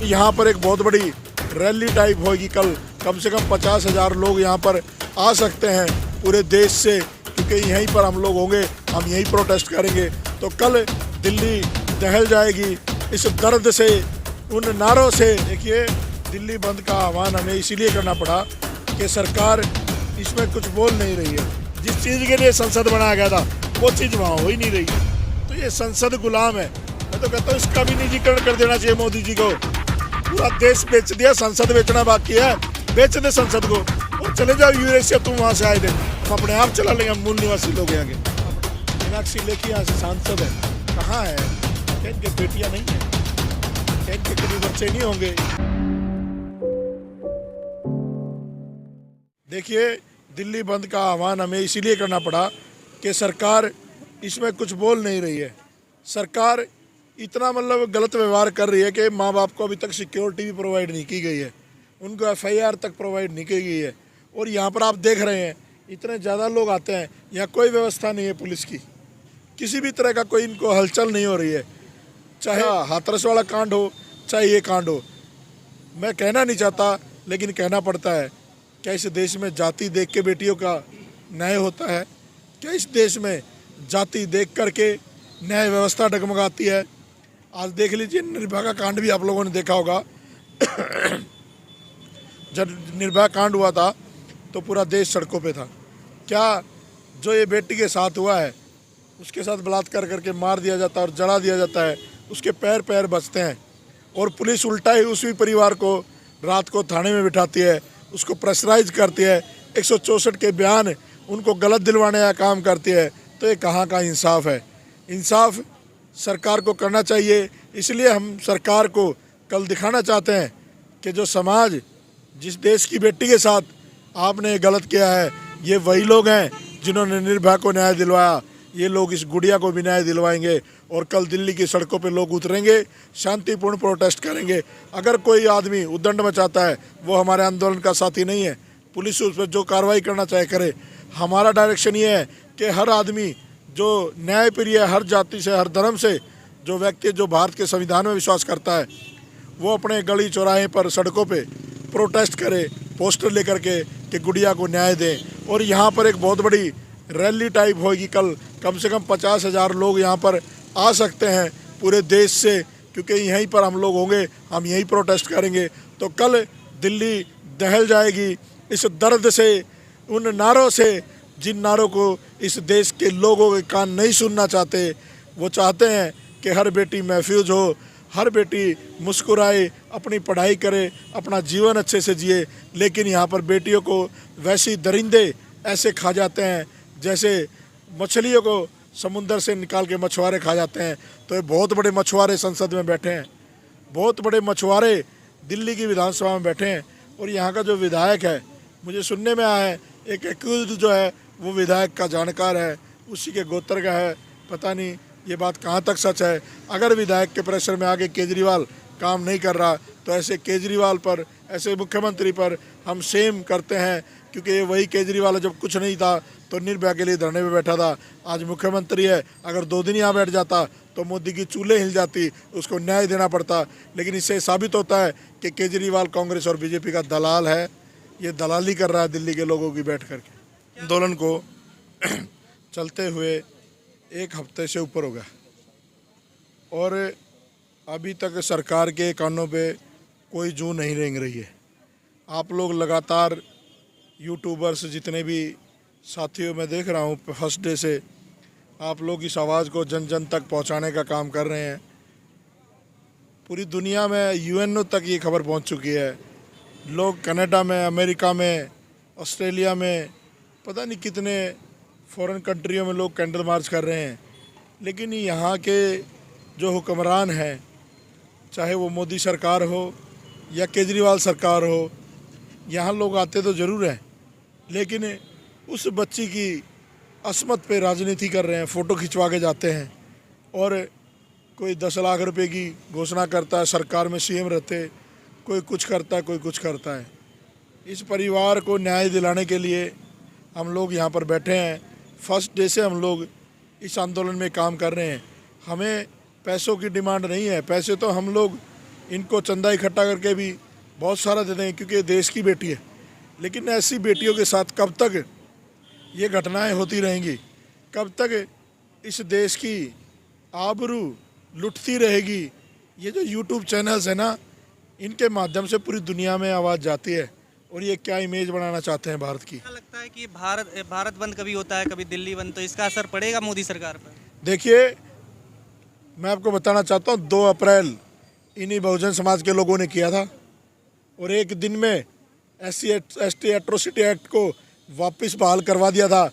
यहाँ पर एक बहुत बड़ी रैली टाइप होगी कल। कम से कम 50,000 लोग यहाँ पर आ सकते हैं पूरे देश से, क्योंकि यहीं पर हम लोग होंगे, हम यहीं प्रोटेस्ट करेंगे। तो कल दिल्ली दहल जाएगी इस दर्द से, उन नारों से। देखिए, दिल्ली बंद का आह्वान हमें इसीलिए करना पड़ा कि सरकार इसमें कुछ बोल नहीं रही है। जिस चीज़ के लिए संसद बनाया गया था वो चीज़ वहाँ हो ही नहीं रही है। तो ये संसद गुलाम है। मैं तो कहता हूँ इसका भी निजीकरण कर देना चाहिए मोदी जी को। पूरा देश बेच दिया, संसद बेचना बाकी है। बेच दे संसद को और चले जाओ यूएस से, तुम वहाँ से आए थे, हम अपने आप चला लेंगे। हम मूल निवासी लोग यहाँ के। मीनाक्षी लेखी यहाँ से सांसद है, कहाँ है? क्या इनके बेटियाँ नहीं है? क्या इनके कभी बच्चे नहीं होंगे? देखिए, दिल्ली बंद का आह्वान हमें इसीलिए करना पड़ा कि सरकार इसमें कुछ बोल नहीं रही है। सरकार इतना मतलब गलत व्यवहार कर रही है कि माँ बाप को अभी तक सिक्योरिटी भी प्रोवाइड नहीं की गई है, उनको एफआईआर तक प्रोवाइड नहीं की गई है। और यहाँ पर आप देख रहे हैं इतने ज़्यादा लोग आते हैं, यहाँ कोई व्यवस्था नहीं है पुलिस की, किसी भी तरह का कोई इनको हलचल नहीं हो रही है। चाहे हाथरस वाला कांड हो, चाहे ये कांड हो। मैं कहना नहीं चाहता लेकिन कहना पड़ता है। क्या इस देश में जाति देख के बेटियों का न्याय होता है? क्या इस देश में जाति देख करके न्याय व्यवस्था डगमगाती है? आज देख लीजिए, निर्भया का कांड भी आप लोगों ने देखा होगा। जब निर्भया कांड हुआ था तो पूरा देश सड़कों पे था। क्या जो ये बेटी के साथ हुआ है उसके साथ बलात्कार करके मार दिया जाता है और जला दिया जाता है, उसके पैर बचते हैं और पुलिस उल्टा ही उसी परिवार को रात को थाने में बिठाती है, उसको प्रेशराइज करती है, 164 के बयान उनको गलत दिलवाने का काम करती है। तो ये कहाँ का इंसाफ है? इंसाफ सरकार को करना चाहिए। इसलिए हम सरकार को कल दिखाना चाहते हैं कि जो समाज, जिस देश की बेटी के साथ आपने गलत किया है, ये वही लोग हैं जिन्होंने निर्भया को न्याय दिलवाया। ये लोग इस गुड़िया को भी न्याय दिलवाएंगे और कल दिल्ली की सड़कों पे लोग उतरेंगे, शांतिपूर्ण प्रोटेस्ट करेंगे। अगर कोई आदमी उद्दंड मचाता है वो हमारे आंदोलन का साथी नहीं है। पुलिस उस पर जो कार्रवाई करना चाहे करे। हमारा डायरेक्शन ये है कि हर आदमी जो न्यायप्रिय है, हर जाति से, हर धर्म से जो व्यक्ति जो भारत के संविधान में विश्वास करता है, वो अपने गली चौराहे पर सड़कों पे प्रोटेस्ट करे, पोस्टर लेकर के कि गुड़िया को न्याय दें। और यहाँ पर एक बहुत बड़ी रैली टाइप होगी कल। कम से कम 50,000 लोग यहाँ पर आ सकते हैं पूरे देश से, क्योंकि यहीं पर हम लोग होंगे, हम यहीं प्रोटेस्ट करेंगे। तो कल दिल्ली दहल जाएगी इस दर्द से, उन नारों से जिन नारों को इस देश के लोगों के कान नहीं सुनना चाहते। वो चाहते हैं कि हर बेटी महफूज हो, हर बेटी मुस्कुराए, अपनी पढ़ाई करे, अपना जीवन अच्छे से जिए। लेकिन यहाँ पर बेटियों को वैसी दरिंदे ऐसे खा जाते हैं जैसे मछलियों को समुंदर से निकाल के मछुआरे खा जाते हैं। तो ये बहुत बड़े मछुआरे संसद में बैठे हैं, बहुत बड़े मछुआरे दिल्ली की विधानसभा में बैठे हैं। और यहाँ का जो विधायक है, मुझे सुनने में आया है एक एक्यूज्ड जो है वो विधायक का जानकार है, उसी के गोत्र का है। पता नहीं ये बात कहाँ तक सच है। अगर विधायक के प्रेशर में आगे केजरीवाल काम नहीं कर रहा तो ऐसे केजरीवाल पर, ऐसे मुख्यमंत्री पर हम सेम करते हैं, क्योंकि ये वही केजरीवाल जब कुछ नहीं था तो निर्भया के लिए धरने पे बैठा था। आज मुख्यमंत्री है, अगर 2 दिन यहाँ बैठ जाता तो मोदी की चूल्हे हिल जाती, उसको न्याय देना पड़ता। लेकिन इससे साबित होता है कि केजरीवाल कांग्रेस और बीजेपी का दलाल है। ये दलाली कर रहा है दिल्ली के लोगों की बैठ करके। आंदोलन को चलते हुए 1 हफ्ते से ऊपर हो गया और अभी तक सरकार के कानों पे कोई जूं नहीं रेंग रही है। आप लोग लगातार यूट्यूबर्स जितने भी साथियों मैं देख रहा हूँ, फर्स्ट डे से आप लोग इस आवाज़ को जन जन तक पहुँचाने का काम कर रहे हैं। पूरी दुनिया में यूएनओ तक ये खबर पहुँच चुकी है। लोग कनाडा में, अमेरिका में, ऑस्ट्रेलिया में, पता नहीं कितने फॉरेन कंट्रियों में लोग कैंडल मार्च कर रहे हैं। लेकिन यहाँ के जो हुक्मरान हैं, चाहे वो मोदी सरकार हो या केजरीवाल सरकार हो, यहाँ लोग आते तो ज़रूर हैं, लेकिन उस बच्ची की अस्मत पे राजनीति कर रहे हैं। फ़ोटो खिंचवा के जाते हैं और कोई 10 लाख रुपए की घोषणा करता है, सरकार में सीएम रहते, कोई कुछ करता है, कोई कुछ करता है। इस परिवार को न्याय दिलाने के लिए हम लोग यहाँ पर बैठे हैं। फर्स्ट डे से हम लोग इस आंदोलन में काम कर रहे हैं। हमें पैसों की डिमांड नहीं है, पैसे तो हम लोग इनको चंदा इकट्ठा करके भी बहुत सारा देते हैं क्योंकि ये देश की बेटी है। लेकिन ऐसी बेटियों के साथ कब तक ये घटनाएं होती रहेंगी, कब तक इस देश की आबरू लुटती रहेगी। ये जो यूट्यूब चैनल्स है ना, इनके माध्यम से पूरी दुनिया में आवाज़ जाती है और ये क्या इमेज बनाना चाहते हैं भारत की। क्या लगता है कि भारत बंद कभी होता है, कभी दिल्ली बंद, तो इसका असर पड़ेगा मोदी सरकार पर? देखिए, मैं आपको बताना चाहता हूँ 2 अप्रैल इन्हीं बहुजन समाज के लोगों ने किया था और एक दिन में SC/ST एट्रोसिटी एक्ट को वापस बहाल करवा दिया था।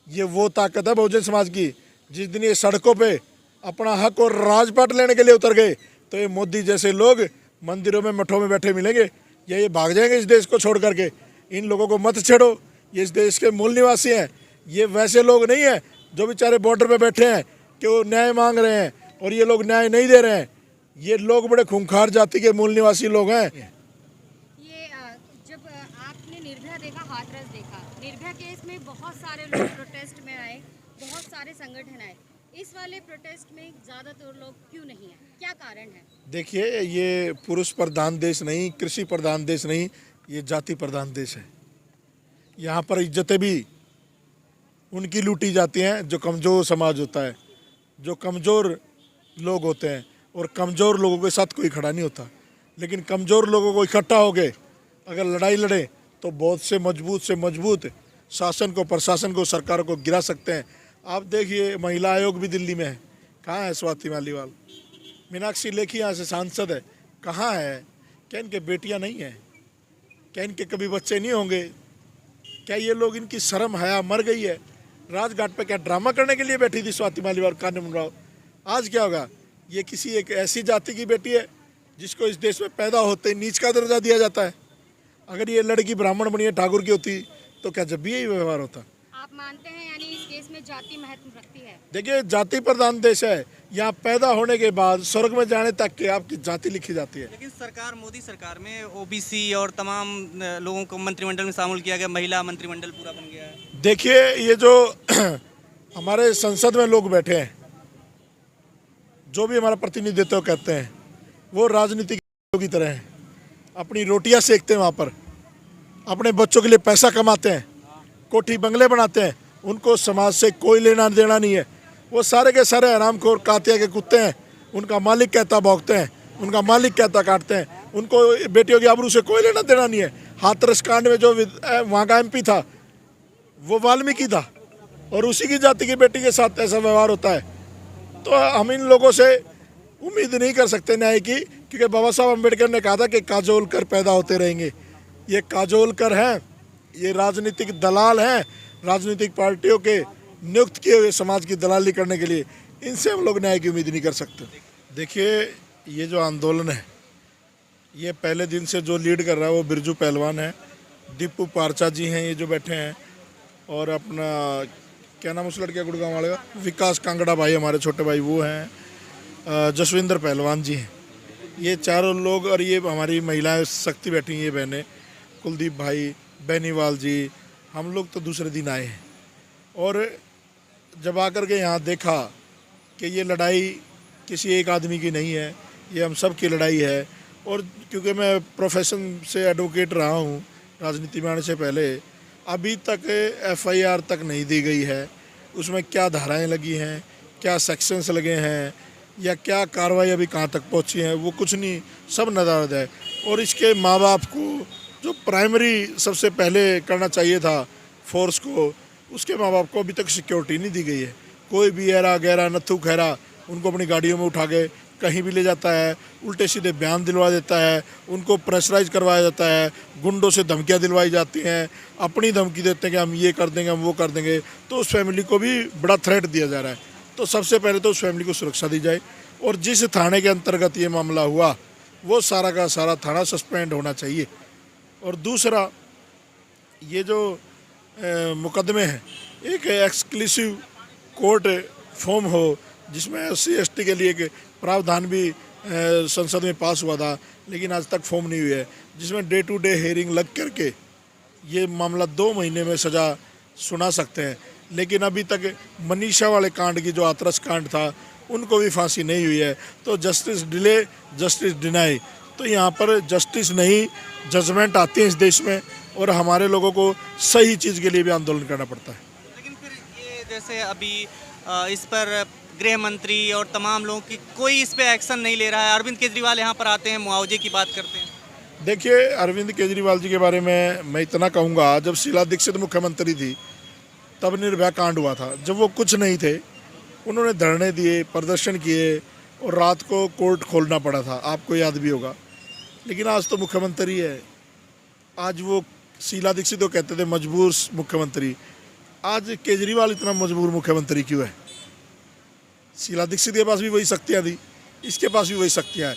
ये वो ताकत है बहुजन समाज की। जिस दिन ये सड़कों पे अपना हक और राजपाट लेने के लिए उतर गए तो ये मोदी जैसे लोग मंदिरों में मठों में बैठे मिलेंगे या ये भाग जाएंगे इस देश को छोड़ करके। इन लोगों को मत छेड़ो, ये इस देश के मूल निवासी हैं। ये वैसे लोग नहीं हैं जो बेचारे बॉर्डर पे बैठे हैं कि वो न्याय मांग रहे हैं और ये लोग न्याय नहीं दे रहे हैं। ये लोग बड़े खूंखार जाति के मूल निवासी लोग हैं। ये जब आपने निर्भया देखा, हाथरस देखा, निर्भया केस में बहुत सारे लोग प्रोटेस्ट में आए, बहुत सारे संगठन आए, इस वाले प्रोटेस्ट में ज़्यादातर लोग क्यों नहीं है, क्या कारण है? देखिए, ये पुरुष प्रधान देश नहीं, कृषि प्रधान देश नहीं, ये जाति प्रधान देश है। यहाँ पर इज्जतें भी उनकी लूटी जाती हैं जो कमज़ोर समाज होता है, जो कमज़ोर लोग होते हैं। और कमज़ोर लोगों के साथ कोई खड़ा नहीं होता। लेकिन कमज़ोर लोगों को इकट्ठा हो गए अगर लड़ाई लड़े तो बहुत से मजबूत शासन को, प्रशासन को, सरकार को गिरा सकते हैं। आप देखिए, महिला आयोग भी दिल्ली में है, कहाँ है स्वाति मालीवाल? मीनाक्षी लेखी यहाँ से सांसद है, कहाँ है? क्या इनके बेटियाँ नहीं हैं? क्या इनके कभी बच्चे नहीं होंगे? क्या ये लोग, इनकी शर्म हया मर गई है? राजघाट पे क्या ड्रामा करने के लिए बैठी थी स्वाति मालीवाल, कानून राव? आज क्या होगा? ये किसी एक ऐसी जाति की बेटी है जिसको इस देश में पैदा होते ही नीच का दर्जा दिया जाता है। अगर ये लड़की ब्राह्मण बनी है, ठाकुर की होती, तो क्या जब भी यही व्यवहार होता? आप मानते हैं यानी इस केस में जाति महत्व रखती है? देखिए, जाति प्रधान देश है। यहाँ पैदा होने के बाद स्वर्ग में जाने तक के आपकी जाति लिखी जाती है। लेकिन सरकार, मोदी सरकार में OBC और तमाम लोगों को मंत्रिमंडल में शामिल किया गया, महिला मंत्रिमंडल पूरा बन गया है। देखिए, ये जो हमारे संसद में लोग बैठे हैं, जो भी हमारा प्रतिनिधित्व कहते हैं, वो राजनीतिक की तरह हैं। अपनी रोटियां सेकते हैं वहाँ पर, अपने बच्चों के लिए पैसा कमाते हैं, कोठी बंगले बनाते हैं। उनको समाज से कोई लेना देना नहीं है। वो सारे के सारे हरामखोर कातिया के कुत्ते हैं। उनका मालिक कहता भौंकते हैं, उनका मालिक कहता काटते हैं। उनको बेटियों की आबरू से कोई लेना देना नहीं है। हाथरस कांड में जो वहाँ का MP था वो वाल्मीकि था और उसी की जाति की बेटी के साथ ऐसा व्यवहार होता है। तो हम इन लोगों से उम्मीद नहीं कर सकते न्याय की, क्योंकि बाबा साहब अम्बेडकर ने कहा था कि काजोल कर पैदा होते रहेंगे। ये काजोल कर हैं, ये राजनीतिक दलाल हैं, राजनीतिक पार्टियों के नियुक्त किए हुए समाज की दलाली करने के लिए। इनसे हम लोग न्याय की उम्मीद नहीं कर सकते। देखिए, ये जो आंदोलन है, ये पहले दिन से जो लीड कर रहा है वो बिरजू पहलवान है, दीपू पारचा जी हैं ये जो बैठे हैं, और अपना क्या नाम उस लड़के गुड़गांव वाले का, विकास कांगड़ा भाई हमारे छोटे भाई वो हैं, जसविंदर पहलवान जी हैं। ये चारों लोग, और ये हमारी महिलाएं शक्ति बैठी हैं, ये बहनें, कुलदीप भाई, बेनीवाल जी, हम लोग तो दूसरे दिन आए हैं। और जब आकर के यहाँ देखा कि ये लड़ाई किसी एक आदमी की नहीं है, ये हम सब की लड़ाई है। और क्योंकि मैं प्रोफेशन से एडवोकेट रहा हूँ राजनीति में आने से पहले, अभी तक FIR तक नहीं दी गई है। उसमें क्या धाराएं लगी हैं, क्या सेक्शंस लगे हैं, या क्या कार्रवाई अभी कहाँ तक पहुँची है, वो कुछ नहीं, सब नदारद है। और इसके माँ बाप को जो प्राइमरी सबसे पहले करना चाहिए था फोर्स को, उसके माँ बाप को अभी तक सिक्योरिटी नहीं दी गई है। कोई भी ऐरा गहरा नत्थू खैरा उनको अपनी गाड़ियों में उठा के कहीं भी ले जाता है, उल्टे सीधे बयान दिलवा देता है, उनको प्रेशराइज करवाया जाता है, गुंडों से धमकियां दिलवाई जाती हैं, अपनी धमकी देते हैं कि हम ये कर देंगे, हम वो कर देंगे। तो उस फैमिली को भी बड़ा थ्रेट दिया जा रहा है। तो सबसे पहले तो उस फैमिली को सुरक्षा दी जाए, और जिस थाने के अंतर्गत ये मामला हुआ वो सारा का सारा थाना सस्पेंड होना चाहिए। और दूसरा, ये जो मुकदमे हैं, एक एक्सक्लूसिव कोर्ट फॉर्म हो जिसमें SC/ST के लिए एक प्रावधान भी संसद में पास हुआ था, लेकिन आज तक फॉर्म नहीं हुई है, जिसमें डे टू डे हेयरिंग लग करके ये मामला 2 महीने में सज़ा सुना सकते हैं। लेकिन अभी तक मनीषा वाले कांड की, जो हाथरस कांड था, उनको भी फांसी नहीं हुई है। तो जस्टिस डिले जस्टिस डिनाई, तो यहाँ पर जस्टिस नहीं जजमेंट आती है इस देश में, और हमारे लोगों को सही चीज़ के लिए भी आंदोलन करना पड़ता है। लेकिन फिर ये जैसे अभी इस पर गृह मंत्री और तमाम लोगों की कोई इस पे एक्शन नहीं ले रहा है। अरविंद केजरीवाल यहाँ पर आते हैं, मुआवजे की बात करते हैं। देखिए, अरविंद केजरीवाल जी के बारे में मैं इतना कहूँगा, जब शीला दीक्षित मुख्यमंत्री थी तब निर्भया कांड हुआ था। जब वो कुछ नहीं थे, उन्होंने धरने दिए, प्रदर्शन किए, और रात को कोर्ट खोलना पड़ा था, आपको याद भी होगा। लेकिन आज तो मुख्यमंत्री है। आज वो शीला दीक्षित तो कहते थे मजबूर मुख्यमंत्री, आज केजरीवाल इतना मजबूर मुख्यमंत्री क्यों है? शीला दीक्षित के पास भी वही शक्तियाँ थी, इसके पास भी वही शक्तियाँ हैं,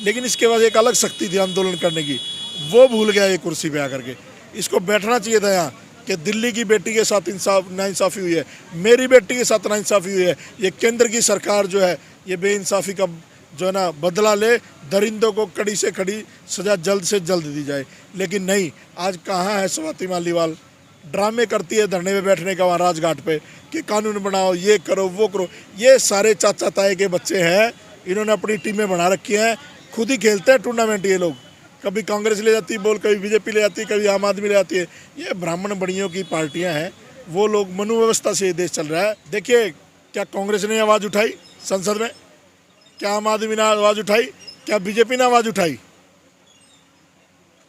लेकिन इसके पास एक अलग शक्ति थी आंदोलन करने की, वो भूल गया ये कुर्सी पे आकर के। इसको बैठना चाहिए था यहाँ कि दिल्ली की बेटी के साथ नाइंसाफ़ी हुई है, मेरी बेटी के साथ नाइंसाफ़ी हुई है, ये केंद्र की सरकार जो है ये बेइंसाफ़ी का जो है ना बदला ले, दरिंदों को कड़ी से कड़ी सज़ा जल्द से जल्द दी जाए। लेकिन नहीं, आज कहाँ है स्वाति मालीवाल? ड्रामे करती है धरने में बैठने का वहाँ राजघाट पे कि कानून बनाओ, ये करो, वो करो। ये सारे चाचा ताए के बच्चे हैं, इन्होंने अपनी टीमें बना रखी हैं, खुद ही खेलते हैं टूर्नामेंट ये लोग। कभी कांग्रेस ले जाती है बोल, कभी बीजेपी ले जाती है, कभी आम आदमी ले जाती है। ये ब्राह्मण बड़ियों की पार्टियां हैं, वो लोग मनु व्यवस्था से ये देश चल रहा है। देखिए, क्या कांग्रेस ने आवाज़ उठाई संसद में? क्या आम आदमी ने आवाज़ उठाई? क्या बीजेपी ने आवाज़ उठाई?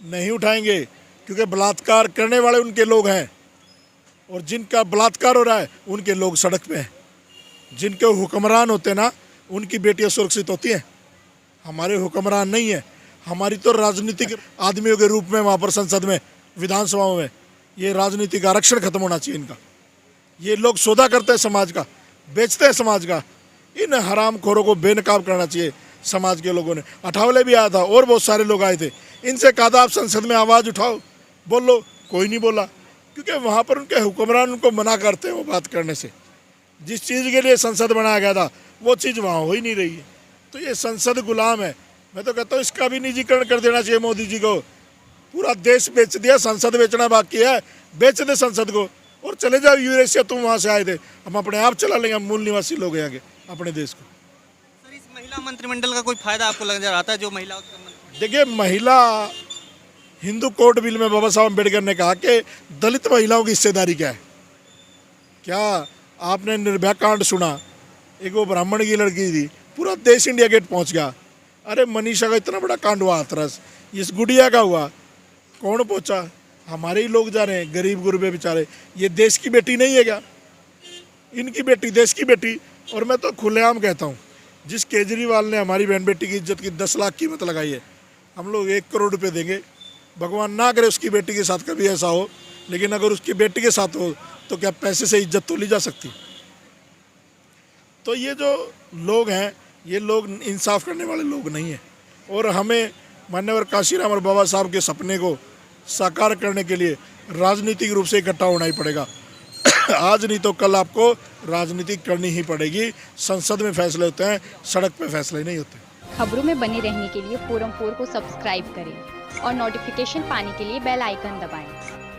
नहीं उठाएंगे, क्योंकि बलात्कार करने वाले उनके लोग हैं, और जिनका बलात्कार हो रहा है उनके लोग सड़क पे हैं। जिनके हुक्मरान होते ना, उनकी बेटियां सुरक्षित होती हैं, हमारे हुक्मरान नहीं है। हमारी तो राजनीतिक आदमियों के रूप में वहाँ पर संसद में, विधानसभाओं में, ये राजनीतिक आरक्षण खत्म होना चाहिए इनका। ये लोग सौदा करते हैं समाज का, बेचते हैं समाज का। इन हरामखोरों को बेनकाब करना चाहिए समाज के लोगों ने। अठावले भी आया था और बहुत सारे लोग आए थे, इनसे कहा था आप संसद में आवाज़ उठाओ, बोलो, कोई नहीं बोला, क्योंकि वहाँ पर उनके हुक्मरान उनको मना करते हैं वो बात करने से। जिस चीज़ के लिए संसद बनाया गया था वो चीज़ वहाँ हो ही नहीं रही है। तो ये संसद गुलाम है। मैं तो कहता हूँ इसका भी निजीकरण कर देना चाहिए मोदी जी को। पूरा देश बेच दिया, संसद बेचना बाकी है, बेच दे संसद को और चले जाओ यूरेशिया। तुम वहाँ से आए थे, हम अपने आप चला लेंगे, हम मूल निवासी लोग हैं आगे अपने देश को। सर, इस महिला मंत्रिमंडल का कोई फायदा आपको नजर आता है जो महिला? देखिए, महिला हिंदू कोड बिल में बाबा साहब अम्बेडकर ने कहा कि दलित महिलाओं की हिस्सेदारी क्या है। क्या आपने निर्भया कांड सुना? एक वो ब्राह्मण की लड़की थी, पूरा देश इंडिया गेट पहुंच गया। अरे मनीषा का इतना बड़ा कांड हुआ हाथरस, इस गुड़िया का हुआ, कौन पहुंचा? हमारे ही लोग जा रहे हैं, गरीब गुरबे बेचारे। ये देश की बेटी नहीं है क्या? इनकी बेटी, देश की बेटी। और मैं तो खुलेआम कहता हूँ, जिस केजरीवाल ने हमारी बहन बेटी की इज्जत की 10 लाख कीमत लगाई है, हम लोग 1 करोड़ रुपये देंगे। भगवान ना करे उसकी बेटी के साथ कभी ऐसा हो, लेकिन अगर उसकी बेटी के साथ हो तो क्या पैसे से इज्जत तो ली जा सकती? तो ये जो लोग हैं, ये लोग इंसाफ करने वाले लोग नहीं हैं। और हमें मान्यवर काशीराम और बाबा साहब के सपने को साकार करने के लिए राजनीतिक रूप से इकट्ठा होना ही पड़ेगा। आज नहीं तो कल आपको राजनीति करनी ही पड़ेगी। संसद में फैसले होते हैं, सड़क पे फैसले नहीं होते। खबरों में बने रहने के लिए फोरम 4 को सब्सक्राइब करें और नोटिफिकेशन पाने के लिए बेल आइकन दबाएं।